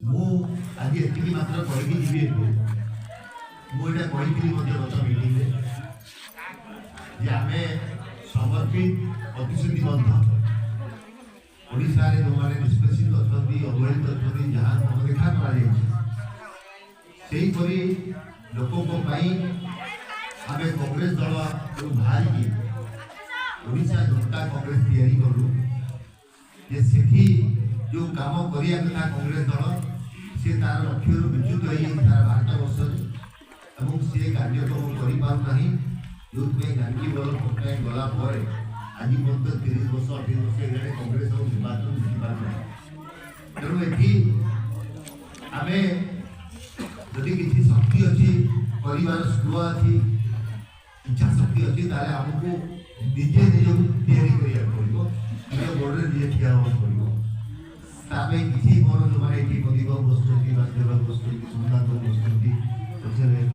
ମୁଁ ଆଜି ଏତିକି ମାତ୍ର କହିକି ଯିବି ଏଠୁ। ମୁଁ ଏଇଟା କହିଥିଲି ମଧ୍ୟ ଗତ ମିଟିଂରେ ଯେ ଆମେ ସମର୍ପିତ ପ୍ରତିଶ୍ରୁତିବଦ୍ଧ ଓଡ଼ିଶାରେ ଯେଉଁମାନେ ନିଷ୍ପେଷିତ ଅଛନ୍ତି, ଅବହେଳିତ ଅଛନ୍ତି, ଯାହା ଅଣଦେଖା କରାଯାଇଛି ସେହିପରି ଲୋକଙ୍କ ପାଇଁ ଆମେ କଂଗ୍ରେସ ଦଳରୁ ବାହାରିକି ଓଡ଼ିଶା ଜନତା କଂଗ୍ରେସ ତିଆରି କଲୁ ଯେ ସେଠି जो काम करिया कथा कांग्रेस दल से तार लक्ष्य विच्युत हो तार भारत वर्ष और सी कार्यक्रम कर जो गांधी बल पट्टनायक गला आज पर्यटन 30 वर्ष 28 वर्ष है कांग्रेस और निर्वाचन जीति पार तेणु ये आम जदि किसी शक्ति अच्छी परिवार स्पृह अच्छी इच्छा शक्ति अच्छी आमको निजे निज या पड़ो निज गोड़े निजे ठिया पड़ो किसी मोर जो